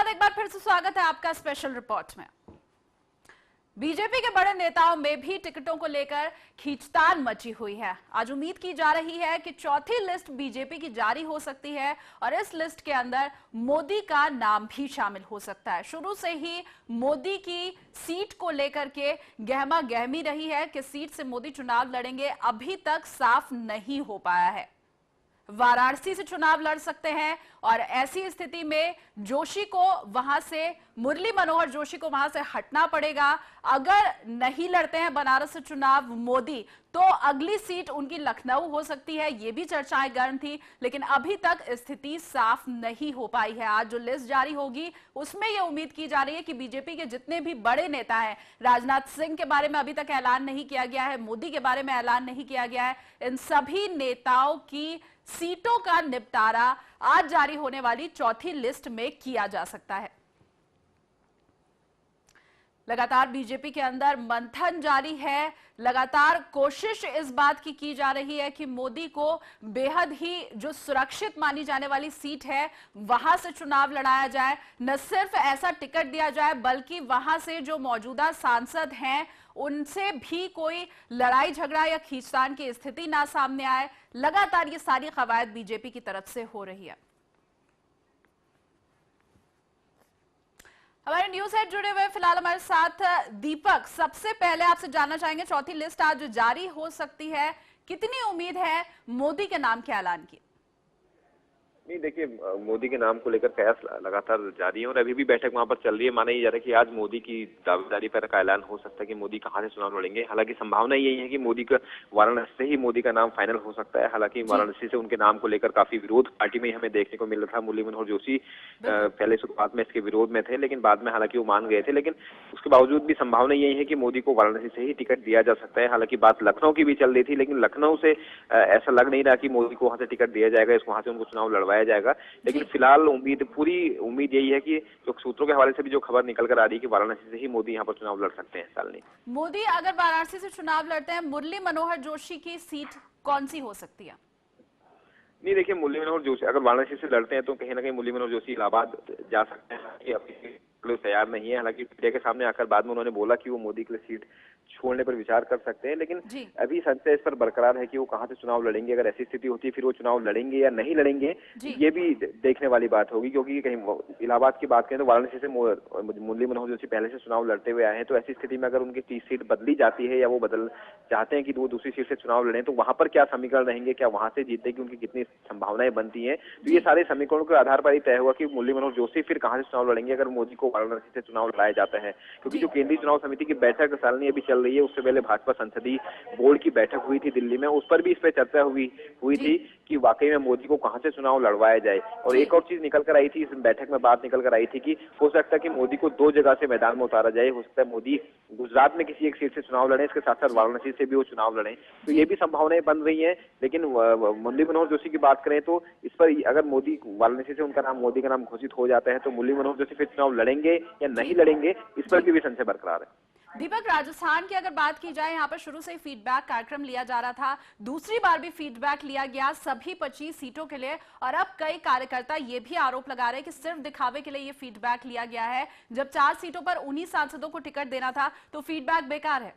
बाद एक बार फिर से स्वागत है आपका स्पेशल रिपोर्ट में। बीजेपी के बड़े नेताओं में भी टिकटों को लेकर खींचतान मची हुई है। आज उम्मीद की जा रही है कि चौथी लिस्ट बीजेपी की जारी हो सकती है और इस लिस्ट के अंदर मोदी का नाम भी शामिल हो सकता है। शुरू से ही मोदी की सीट को लेकर के गहमा गहमी रही है कि सीट से मोदी चुनाव लड़ेंगे, अभी तक साफ नहीं हो पाया है। वाराणसी से चुनाव लड़ सकते हैं और ऐसी स्थिति में जोशी को वहां से, मुरली मनोहर जोशी को वहां से हटना पड़ेगा। अगर नहीं लड़ते हैं बनारस से चुनाव मोदी, तो अगली सीट उनकी लखनऊ हो सकती है। ये भी चर्चाएं गर्म थी, लेकिन अभी तक स्थिति साफ नहीं हो पाई है। आज जो लिस्ट जारी होगी उसमें यह उम्मीद की जा रही है कि बीजेपी के जितने भी बड़े नेता हैं, राजनाथ सिंह के बारे में अभी तक ऐलान नहीं किया गया है, मोदी के बारे में ऐलान नहीं किया गया है, इन सभी नेताओं की सीटों का निपटारा आज जारी होने वाली चौथी लिस्ट में किया जा सकता है। लगातार बीजेपी के अंदर मंथन जारी है। लगातार कोशिश इस बात की जा रही है कि मोदी को बेहद ही जो सुरक्षित मानी जाने वाली सीट है वहां से चुनाव लड़ाया जाए। न सिर्फ ऐसा टिकट दिया जाए, बल्कि वहां से जो मौजूदा सांसद हैं उनसे भी कोई लड़ाई झगड़ा या खींचतान की स्थिति ना सामने आए। लगातार ये सारी कवायद बीजेपी की तरफ से हो रही है। हमारे न्यूज हेड जुड़े हुए फिलहाल हमारे साथ दीपक। सबसे पहले आपसे जानना चाहेंगे, चौथी लिस्ट आज जारी हो सकती है, कितनी उम्मीद है मोदी के नाम के ऐलान की? नहीं, देखिए, मोदी के नाम को लेकर कयास लगातार जारी है और अभी भी बैठक वहां पर चल रही है। माना जा रहा है कि आज मोदी की दावेदारी पर का ऐलान हो सकता है कि मोदी कहां से चुनाव लड़ेंगे। हालांकि संभावना यही है कि मोदी का वाराणसी से ही मोदी का नाम फाइनल हो सकता है। हालांकि वाराणसी से उनके नाम को लेकर काफी विरोध पार्टी में हमें देखने को मिल रहा था। मुरली मनोहर जोशी पहले शुरुआत में इसके विरोध में थे, लेकिन बाद में हालांकि वो मान गए थे। लेकिन उसके बावजूद भी संभावना यही है कि मोदी को वाराणसी से ही टिकट दिया जा सकता है। हालांकि बात लखनऊ की भी चल रही थी, लेकिन लखनऊ से ऐसा लग नहीं रहा कि मोदी को वहां से टिकट दिया जाएगा, वहां से उनको चुनाव लड़वाया जाएगा। लेकिन फिलहाल पूरी उम्मीद यही है कि जो सूत्रों के हवाले से भी जो खबर निकल कर आ रही है कि वाराणसी से ही मोदी यहाँ पर चुनाव लड़ सकते हैं। सालनी मोदी अगर वाराणसी से चुनाव लड़ते हैं, मुरली मनोहर जोशी की सीट कौन सी हो सकती है? नहीं, देखिए, मुरली मनोहर जोशी अगर वाराणसी से लड़ते हैं तो कहीं ना कहीं मुरली मनोहर जोशी इलाहाबाद जा सकते हैं। अभी तैयार नहीं है। हालांकि मीडिया के सामने आकर बाद में उन्होंने बोला कि वो मोदी के लिए सीट छोड़ने पर विचार कर सकते हैं, लेकिन अभी संशय इस पर बरकरार है कि वो कहां से चुनाव लड़ेंगे। अगर ऐसी स्थिति होती है फिर वो चुनाव लड़ेंगे या नहीं लड़ेंगे, ये भी देखने वाली बात होगी। क्योंकि कहीं इलाहाबाद की बात करें तो वाराणसी से मुरली मनोहर जोशी पहले से चुनाव लड़ते हुए आए हैं, तो ऐसी स्थिति में अगर उनकी सीट बदली जाती है या वो बदल चाहते हैं कि वो दूसरी सीट से चुनाव लड़े, तो वहां पर क्या समीकरण रहेंगे, क्या वहां से जीतने की उनकी कितनी संभावनाएं बनती हैं। तो ये सारे समीकरणों के आधार पर ही तय हुआ कि मुरली मनोहर जोशी फिर कहां से चुनाव लड़ेंगे अगर मोदी को वाराणसी से चुनाव लड़ाया जाता है। क्योंकि जो केंद्रीय चुनाव समिति की बैठक सालनी अभी चल रही है, उससे पहले भाजपा संसदीय बोर्ड की बैठक हुई थी दिल्ली में, उस पर भी इस पर चर्चा हुई थी कि वाकई में मोदी को कहां से चुनाव लड़वाया जाए। और एक और चीज निकल कर आई थी इस बैठक में, बात निकल कर आई थी कि हो सकता है कि मोदी को दो जगह से मैदान में उतारा जाए। हो सकता है मोदी गुजरात में किसी एक सीट से चुनाव लड़े, इसके साथ साथ वाराणसी से भी वो चुनाव लड़े। तो ये भी संभावनाएं बन रही है। लेकिन मुरली मनोहर जोशी की बात करें तो इस पर अगर मोदी वाराणसी से मोदी का नाम घोषित हो जाता है तो मुरली मनोहर जोशी फिर चुनाव लड़ेंगे या नहीं लड़ेंगे, इस पर भी संशय बरकरार है। दीपक, राजस्थान की अगर बात की जाए, यहाँ पर शुरू से ही फीडबैक कार्यक्रम लिया जा रहा था, दूसरी बार भी फीडबैक लिया गया सभी 25 सीटों के लिए, और अब कई कार्यकर्ता ये भी आरोप लगा रहे हैं कि सिर्फ दिखावे के लिए ये फीडबैक लिया गया है। जब 4 सीटों पर उन्हीं सांसदों को टिकट देना था तो फीडबैक बेकार है।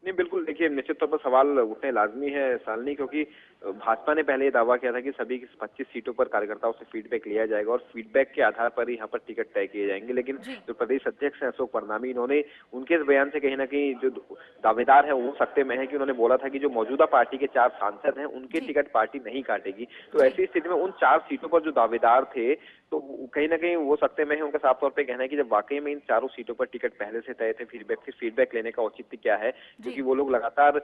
नहीं, बिल्कुल, देखिए, निश्चित तौर पर सवाल उठने लाजमी है सालनी, क्योंकि भाजपा ने पहले ये दावा किया था कि सभी 25 सीटों पर कार्यकर्ताओं से फीडबैक लिया जाएगा और फीडबैक के आधार पर ही यहाँ पर टिकट तय किए जाएंगे। लेकिन जो प्रदेश अध्यक्ष हैं अशोक परनामी, इन्होंने उनके इस बयान से कहीं ना कहीं जो दावेदार है वो सत्य में है कि उन्होंने बोला था कि जो मौजूदा पार्टी के 4 सांसद हैं उनके टिकट पार्टी नहीं काटेगी। तो ऐसी स्थिति में उन 4 सीटों पर जो दावेदार थे तो कहीं ना कहीं वो सत्य में है। उनका साफ तौर पर कहना है कि जब वाकई में इन 4 सीटों पर टिकट पहले से तय थे, फिर फीडबैक लेने का औचित्य क्या है, क्योंकि वो लोग लगातार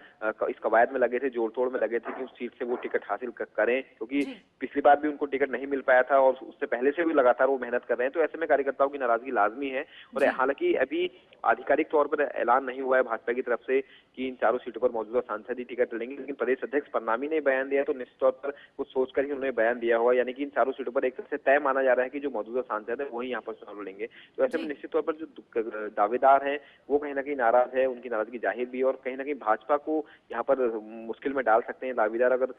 इस कवायद में लगे थे, जोड़ तोड़ में लगे थे कि उस सीट से वो टिकट हासिल करें, क्योंकि पिछली बार भी उनको टिकट नहीं मिल पाया था और उससे पहले से भी लगातार वो मेहनत कर रहे हैं। तो ऐसे में कार्यकर्ताओं की नाराजगी लाजमी है। और हालांकि अभी आधिकारिक तौर पर ऐलान नहीं हुआ है भाजपा की तरफ से कि इन 4 सीटों पर मौजूदा सांसद ही टिकट लेंगे, लेकिन प्रदेश अध्यक्ष परनामी ने बयान दिया तो निश्चित तौर पर कुछ सोचकर ही उन्होंने बयान दिया होगा। यानी कि इन 4 सीटों पर एक तरह से तय माना जा रहा रहा है कि जो मौजूदा सांसद है वही यहाँ पर चुनाव लड़ेंगे। तो ऐसे में जी। निश्चित तौर पर जो दावेदार हैं वो कहीं ना कहीं नाराज है, उनकी नाराजगी जाहिर भी है, और कहीं ना कहीं भाजपा को यहाँ पर मुश्किल में डाल सकते हैं दावेदार। अगर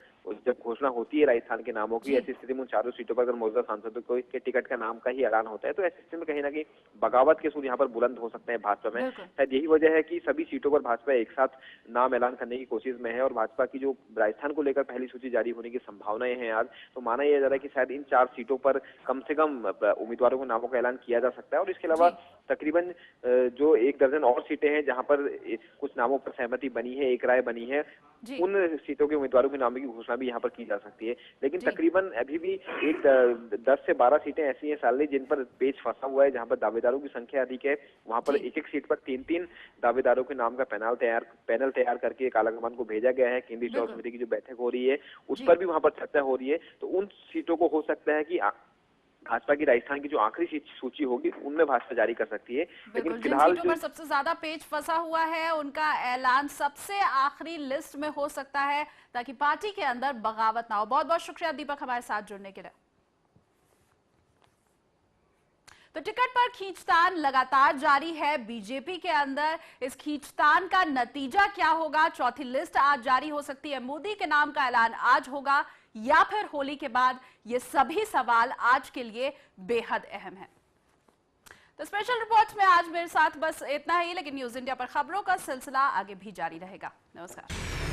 जब घोषणा होती है राजस्थान के नामों की, जी। ऐसी स्थिति में उन चारों सीटों पर अगर मौजूदा सांसदों को के टिकट का नाम का ही ऐलान होता है तो ऐसी स्थिति में कहीं ना कहीं बगावत के सुर यहाँ पर बुलंद हो सकते हैं भाजपा में। बिल्कुल। शायद यही वजह है कि सभी सीटों पर भाजपा एक साथ नाम ऐलान करने की कोशिश में है, और भाजपा की जो राजस्थान को लेकर पहली सूची जारी होने की संभावनाएं हैं आज, तो माना यह जा रहा है कि शायद इन 4 सीटों पर कम से कम उम्मीदवारों के नामों का ऐलान किया जा सकता है। और इसके अलावा तकरीबन जो 1 दर्जन और सीटें हैं जहां पर कुछ नामों पर सहमति बनी है, एक राय बनी है, उन सीटों के उम्मीदवारों के नामों की घोषणा भी यहाँ पर की जा सकती है। लेकिन तकरीबन अभी भी 10 से 12 सीटें ऐसी हैं साली जिन पर पेच फंसा हुआ है, जहां पर दावेदारों की संख्या अधिक है। वहां पर एक-एक सीट पर 3-3 दावेदारों के नाम का पैनल तैयार करके कालाकमान को भेजा गया है। केंद्रीय चुनाव समिति की जो बैठक हो रही है उस पर भी वहां पर चर्चा हो रही है। तो उन सीटों को हो सकता है कि भाजपा की राजस्थान की जो आखिरी सूची होगी उनमें भाजपा जारी कर सकती है। लेकिन फिलहाल जिन सीटों पर सबसे ज्यादा पेच फंसा हुआ है उनका ऐलान सबसे आखिरी लिस्ट में हो सकता है, ताकि पार्टी के अंदर बगावत ना हो। बहुत बहुत शुक्रिया दीपक हमारे साथ जुड़ने के लिए। तो टिकट पर खींचतान लगातार जारी है बीजेपी के अंदर। इस खींचतान का नतीजा क्या होगा? चौथी लिस्ट आज जारी हो सकती है, मोदी के नाम का ऐलान आज होगा या फिर होली के बाद? ये सभी सवाल आज के लिए बेहद अहम है। तो स्पेशल रिपोर्ट में आज मेरे साथ बस इतना ही, लेकिन न्यूज इंडिया पर खबरों का सिलसिला आगे भी जारी रहेगा। नमस्कार।